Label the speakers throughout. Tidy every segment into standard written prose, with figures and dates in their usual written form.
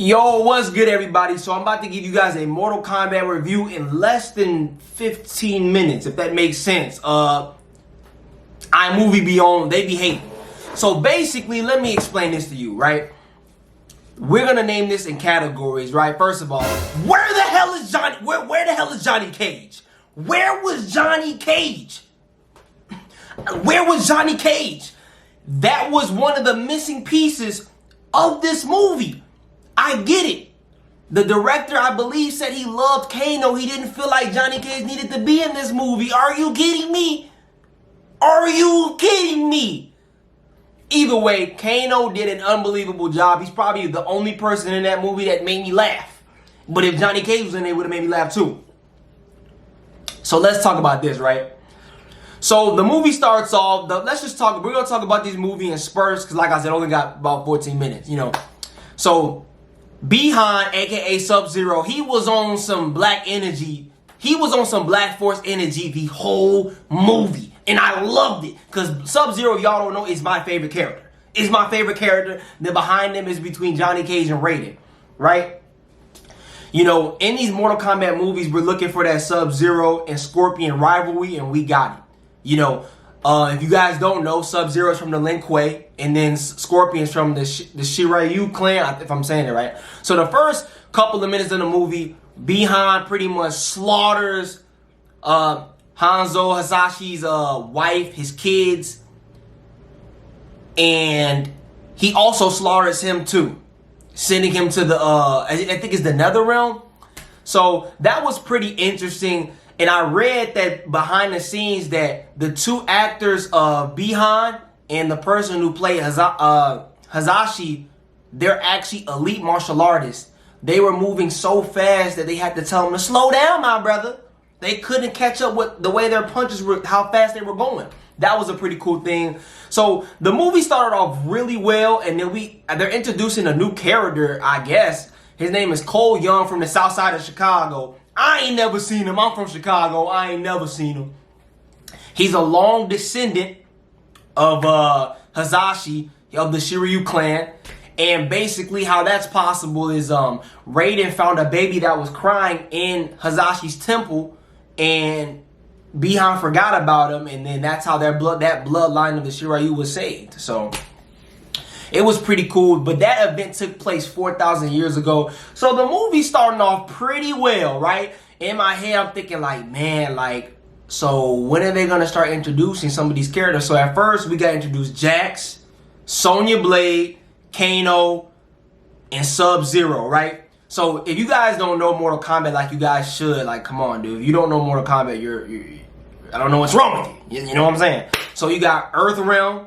Speaker 1: Yo, what's good, everybody? So I'm about to give you guys a Mortal Kombat review in less than 15 minutes, if that makes sense. iMovie be on, they be hating. So basically, let me explain this to you, right? We're gonna name this in categories, right? First of all, where the hell is Johnny? Where the hell is Johnny Cage? Where was Johnny Cage? Where was Johnny Cage? That was one of the missing pieces of this movie. I get it. The director, I believe, said he loved Kano. He didn't feel like Johnny Cage needed to be in this movie. Are you kidding me? Are you kidding me? Either way, Kano did an unbelievable job. He's probably the only person in that movie that made me laugh. But if Johnny Cage was in there, it would have made me laugh too. So let's talk about this, right? So the movie starts off, we're going to talk about this movie in spurts, because like I said, only got about 14 minutes, So Bihan, aka SubZero, he was on some black energy. He was on some Black Force energy the whole movie. And I loved it. Because SubZero, y'all don't know, is my favorite character. Is my favorite character. Then behind them is between Johnny Cage and Raiden. Right? In these Mortal Kombat movies, we're looking for that SubZero and Scorpion rivalry, and we got it. If you guys don't know, SubZero is from the Lin Kuei, and then Scorpion's from the Shiryu clan, if I'm saying it right. So the first couple of minutes of the movie, Bihan pretty much slaughters Hanzo Hasashi's wife, his kids, and he also slaughters him too, sending him to the, I think it's the Nether Realm. So that was pretty interesting. And I read that behind the scenes that the two actors of Bihan and the person who played Hasashi, they're actually elite martial artists. They were moving so fast that they had to tell them to slow down, my brother. They couldn't catch up with the way their punches were, how fast they were going. That was a pretty cool thing. So the movie started off really well, and then they're introducing a new character, I guess. His name is Cole Young from the south side of Chicago. I ain't never seen him. I'm from Chicago. I ain't never seen him. He's a long descendant of Hasashi, of the Shiryu clan. And basically how that's possible is Raiden found a baby that was crying in Hasashi's temple, and Bihan forgot about him, and then that's how that bloodline of the Shiryu was saved. So it was pretty cool, but that event took place 4,000 years ago. So the movie's starting off pretty well, right? In my head, I'm thinking like, man, so when are they going to start introducing some of these characters? So at first, we got introduced Jax, Sonya Blade, Kano, and SubZero, right? So if you guys don't know Mortal Kombat like you guys should, come on, dude. If you don't know Mortal Kombat, you're I don't know what's wrong with you. You know what I'm saying? So you got Earth Realm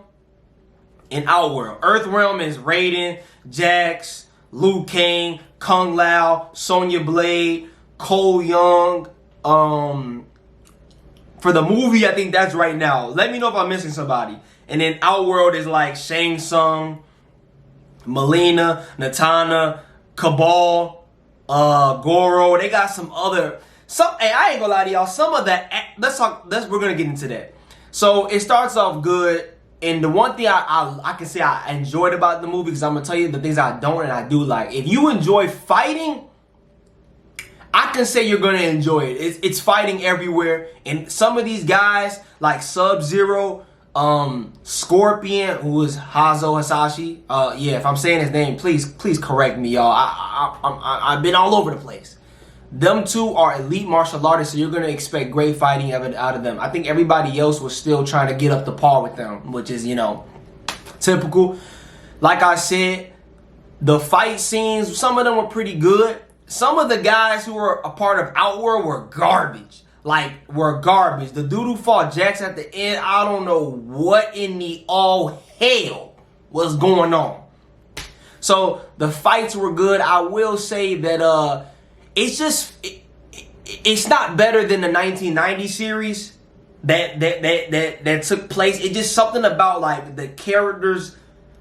Speaker 1: and Outworld. Earth Realm is Raiden, Jax, Liu Kang, Kung Lao, Sonya Blade, Cole Young. For the movie, I think that's right now. Let me know if I'm missing somebody. And then Outworld is like Shang Tsung, Melina, Natana, Cabal, Goro. They got some other. Hey, I ain't gonna lie to y'all. Some of that. We're gonna get into that. So it starts off good. And the one thing I can say I enjoyed about the movie, because I'm going to tell you the things I don't and I do like. If you enjoy fighting, I can say you're going to enjoy it. It's fighting everywhere. And some of these guys, like SubZero, Scorpion, who is Hanzo Hasashi. Yeah, if I'm saying his name, please correct me, y'all. I've been all over the place. Them two are elite martial artists, so you're going to expect great fighting out of them. I think everybody else was still trying to get up to par with them, which is, typical. Like I said, the fight scenes, some of them were pretty good. Some of the guys who were a part of Outworld were garbage. The dude who fought Jax at the end, I don't know what in the all hell was going on. So the fights were good. I will say that it's not better than the 1990 series that took place. It's just something about the characters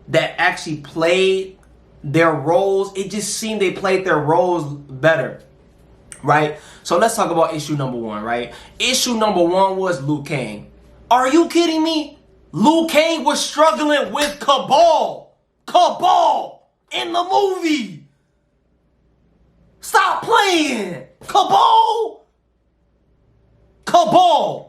Speaker 1: that actually played their roles. It just seemed they played their roles better, right? So let's talk about issue number one, right? Issue number one was Liu Kang. Are you kidding me? Liu Kang was struggling with Cabal in the movie. Dragon! Kabal! Kabal!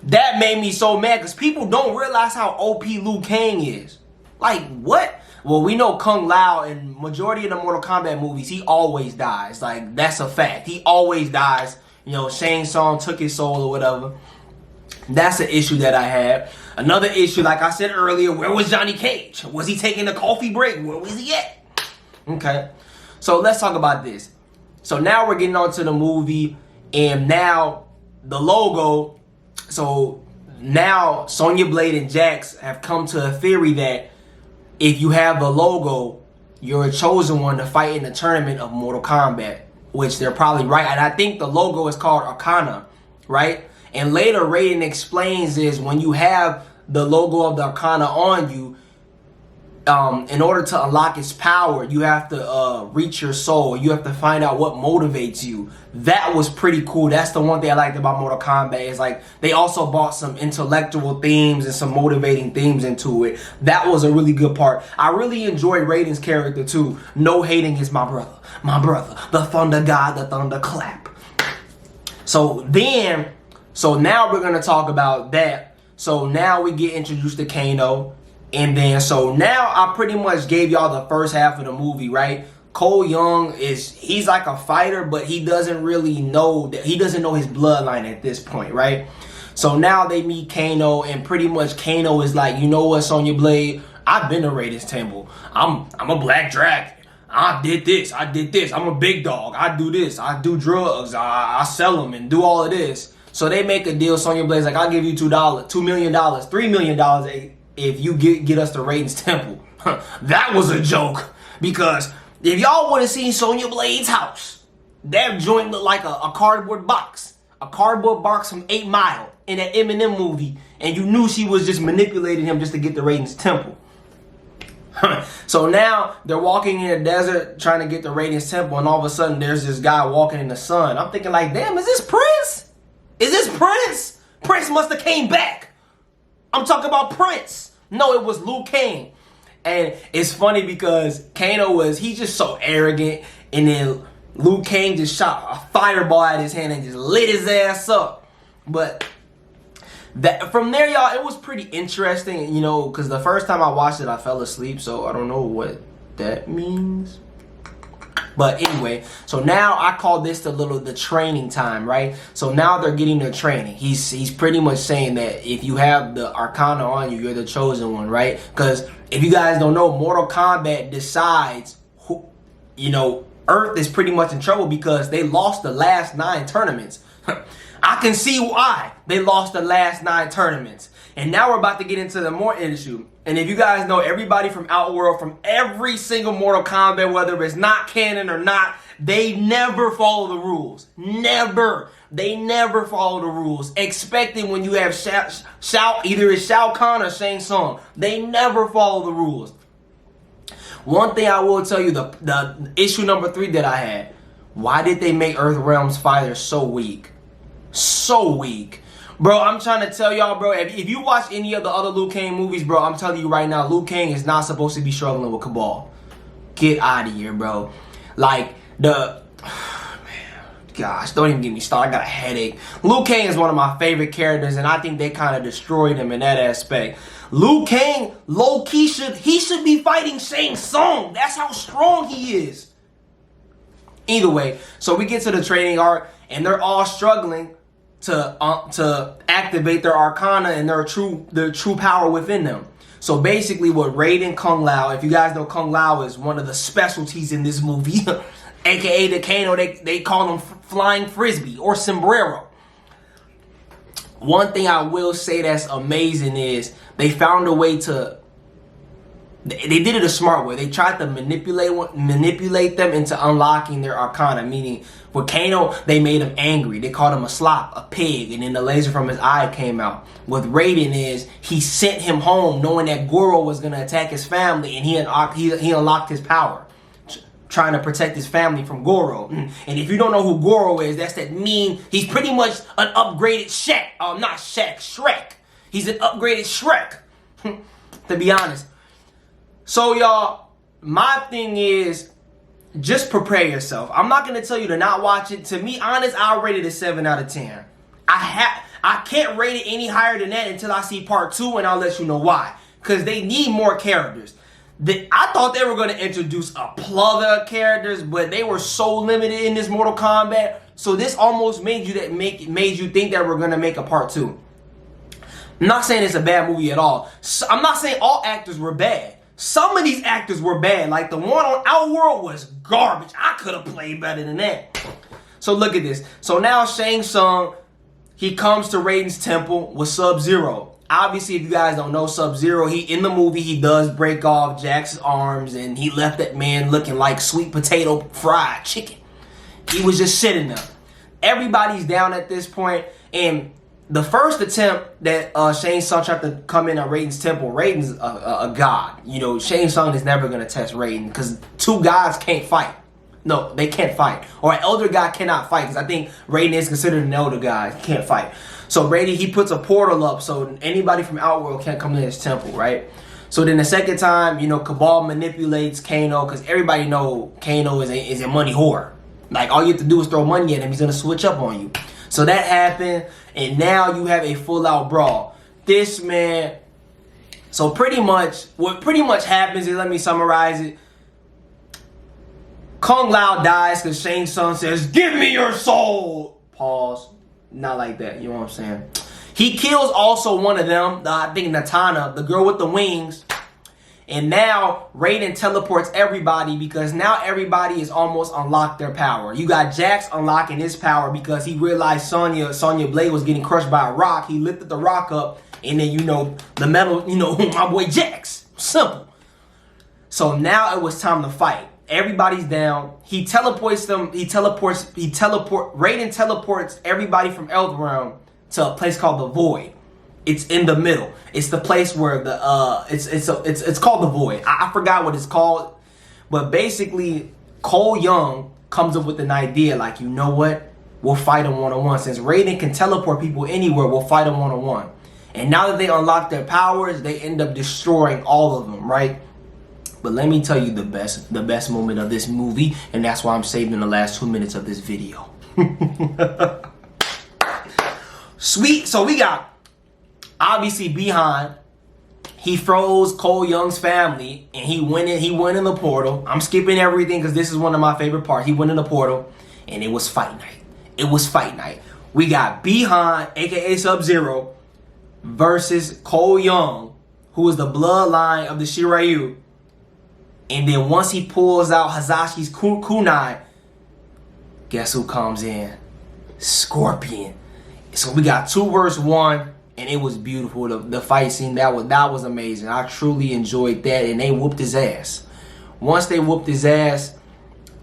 Speaker 1: That made me so mad because people don't realize how OP Liu Kang is. Like, what? Well, we know Kung Lao in majority of the Mortal Kombat movies, he always dies. Like, that's a fact. He always dies. You know, Shang Tsung took his soul or whatever. That's an issue that I have. Another issue, like I said earlier, where was Johnny Cage? Was he taking a coffee break? Where was he at? Okay. So let's talk about this. So now we're getting on to the movie, and now the logo. So now Sonya Blade and Jax have come to a theory that if you have the logo, you're a chosen one to fight in the tournament of Mortal Kombat, which they're probably right. And I think the logo is called Arcana, right? And later Raiden explains is when you have the logo of the Arcana on you, in order to unlock its power, you have to reach your soul. You have to find out what motivates you. That was pretty cool. That's the one thing I liked about Mortal Kombat is like they also brought some intellectual themes and some motivating themes into it. That was a really good part. I really enjoyed Raiden's character too. No hating is my brother, the Thunder God, the Thunder Clap. So now we're gonna talk about that. So now we get introduced to Kano. And then, so now I pretty much gave y'all the first half of the movie, right? Cole Young he's like a fighter, but he doesn't really know that he doesn't know his bloodline at this point, right? So now they meet Kano, and pretty much Kano is like, you know what, Sonya Blade? I've been to Raiden's Temple. I'm a black dragon. I did this. I'm a big dog. I do this. I do drugs. I sell them and do all of this. So they make a deal. Sonya Blade's like, I'll give you $2 million, $3 million if you get us to Raiden's Temple. That was a joke. Because if y'all would have seen Sonya Blade's house, that joint looked like a cardboard box. A cardboard box from 8 Mile in that Eminem movie. And you knew she was just manipulating him just to get to Raiden's Temple. So now they're walking in the desert trying to get to Raiden's Temple. And all of a sudden there's this guy walking in the sun. I'm thinking like, damn, is this Prince? Is this Prince? Prince must have came back. I'm talking about Prince. No, it was Liu Kang. And it's funny because Kano he's just so arrogant. And then Liu Kang just shot a fireball at his hand and just lit his ass up. But from there, y'all, it was pretty interesting, you know, because the first time I watched it, I fell asleep. So I don't know what that means. But anyway, so now I call this the training time, right? So now they're getting their training. He's pretty much saying that if you have the Arcana on you, you're the chosen one, right? Because if you guys don't know, Mortal Kombat decides who, you know, Earth is pretty much in trouble because they lost the last 9 tournaments. I can see why they lost the last 9 tournaments. And now we're about to get into the more issue. And if you guys know, everybody from Outworld, from every single Mortal Kombat, whether it's not canon or not, they never follow the rules. Never. They never follow the rules. Expecting when you have either it's Shao Kahn or Shang Tsung. They never follow the rules. One thing I will tell you, the issue number 3 that I had. Why did they make Earthrealm's fighters so weak? So weak. Bro, I'm trying to tell y'all, bro, if you watch any of the other Liu Kang movies, bro, I'm telling you right now, Liu Kang is not supposed to be struggling with Cabal. Get out of here, bro. Like, man, gosh, don't even get me started. I got a headache. Liu Kang is one of my favorite characters, and I think they kind of destroyed him in that aspect. Liu Kang, low-key, should be fighting Shang Tsung. That's how strong he is. Either way, so we get to the training arc, and they're all struggling to activate their Arcana and their true power within them. So basically what Raiden Kung Lao, if you guys know, Kung Lao is one of the specialties in this movie, aka the Kano, they call him Flying Frisbee or Sombrero. One thing I will say that's amazing is they found a way they did it a smart way. They tried to manipulate them into unlocking their Arcana. Meaning, with Kano, they made him angry. They called him a slop, a pig, and then the laser from his eye came out. With Raiden he sent him home knowing that Goro was going to attack his family, and he unlocked his power, trying to protect his family from Goro. And if you don't know who Goro is, that's he's pretty much an upgraded Shrek. He's an upgraded Shrek, to be honest. So, y'all, my thing is, just prepare yourself. I'm not gonna tell you to not watch it. To be honest, I'll rate it a 7 out of 10. I can't rate it any higher than that until I see part 2, and I'll let you know why. Because they need more characters. I thought they were going to introduce a plethora of characters, but they were so limited in this Mortal Kombat. So this almost made you think that we're going to make a part 2. I'm not saying it's a bad movie at all. I'm not saying all actors were bad. Some of these actors were bad. Like the one on Outworld was garbage. I could have played better than that. So look at this. So now Shang Tsung, he comes to Raiden's temple with SubZero. Obviously, if you guys don't know SubZero, in the movie, he does break off Jax's arms, and he left that man looking like sweet potato fried chicken. He was just sitting there. Everybody's down at this point, and the first attempt that Shang Tsung tried to come in at Raiden's temple, Raiden's a god. You know, Shang Tsung is never going to test Raiden because two gods can't fight. No, they can't fight. Or an elder god cannot fight because I think Raiden is considered an elder god. He can't fight. So Raiden, he puts a portal up so anybody from Outworld can't come to his temple, right? So then the second time, you know, Cabal manipulates Kano because everybody know Kano is a money whore. Like, all you have to do is throw money at him. He's going to switch up on you. So that happened, and now you have a full-out brawl. This man... So what pretty much happens is, let me summarize it. Kung Lao dies because Shang Tsung says, "Give me your soul!" Pause. Not like that, you know what I'm saying? He kills also one of them, I think Natana, the girl with the wings. And now Raiden teleports everybody because now everybody is almost unlocked their power. You got Jax unlocking his power because he realized Sonya Blade was getting crushed by a rock. He lifted the rock up, and then, you know, the metal, you know, my boy Jax. Simple. So now it was time to fight. Everybody's down. He teleports them. Raiden teleports everybody from Eldraine to a place called the Void. It's in the middle. It's the place where it's called the Void. I forgot what it's called, but basically Cole Young comes up with an idea like, you know what? We'll fight him one-on-one. Since Raiden can teleport people anywhere, we'll fight him one-on-one. And now that they unlock their powers, they end up destroying all of them, right? But let me tell you the best moment of this movie, and that's why I'm saving the last 2 minutes of this video. Sweet. So we got, obviously, Bihan. He froze Cole Young's family, and he went in the portal. I'm skipping everything because this is one of my favorite parts. He went in the portal, and it was fight night. It was fight night. We got Bihan, a.k.a. SubZero, versus Cole Young, who is the bloodline of the Shiryu. And then once he pulls out Hazashi's kunai, guess who comes in? Scorpion. So we got 2 versus 1, and it was beautiful. The fight scene, that was amazing. I truly enjoyed that, and they whooped his ass. Once they whooped his ass,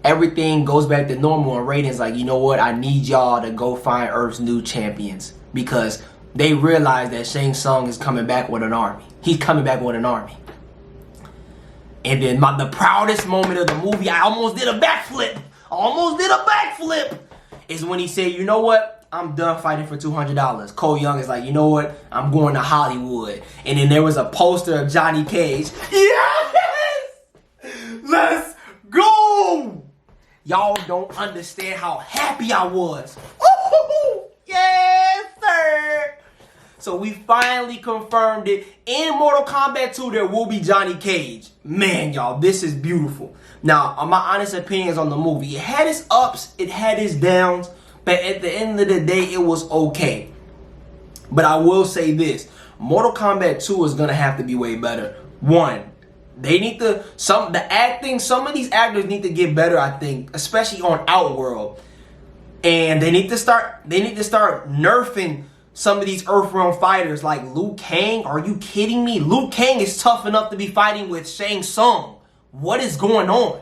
Speaker 1: everything goes back to normal, and Raiden's like, you know what? I need y'all to go find Earth's new champions, because they realize that Shang Tsung is coming back with an army. He's coming back with an army. And then the proudest moment of the movie, I almost did a backflip. Is when he said, you know what? I'm done fighting for $200. Cole Young is like, you know what? I'm going to Hollywood. And then there was a poster of Johnny Cage. Yes! Let's go! Y'all don't understand how happy I was. Ooh, yes, sir! So we finally confirmed it. In Mortal Kombat 2, there will be Johnny Cage. Man, y'all, this is beautiful. Now, my honest opinions on the movie. It had its ups, it had its downs, but at the end of the day, it was okay. But I will say this. Mortal Kombat 2 is going to have to be way better. One, they need to, some of these actors need to get better, I think, especially on Outworld. And they need to start nerfing some of these Earthrealm fighters like Liu Kang. Are you kidding me? Liu Kang is tough enough to be fighting with Shang Tsung. What is going on?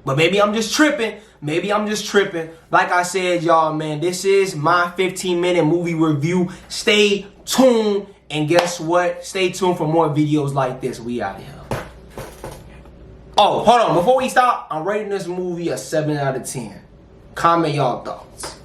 Speaker 1: But maybe I'm just tripping. Like I said, y'all, man, this is my 15-minute movie review. Stay tuned. And guess what? Stay tuned for more videos like this. We out here. Oh, hold on. Before we stop, I'm rating this movie a 7 out of 10. Comment y'all thoughts.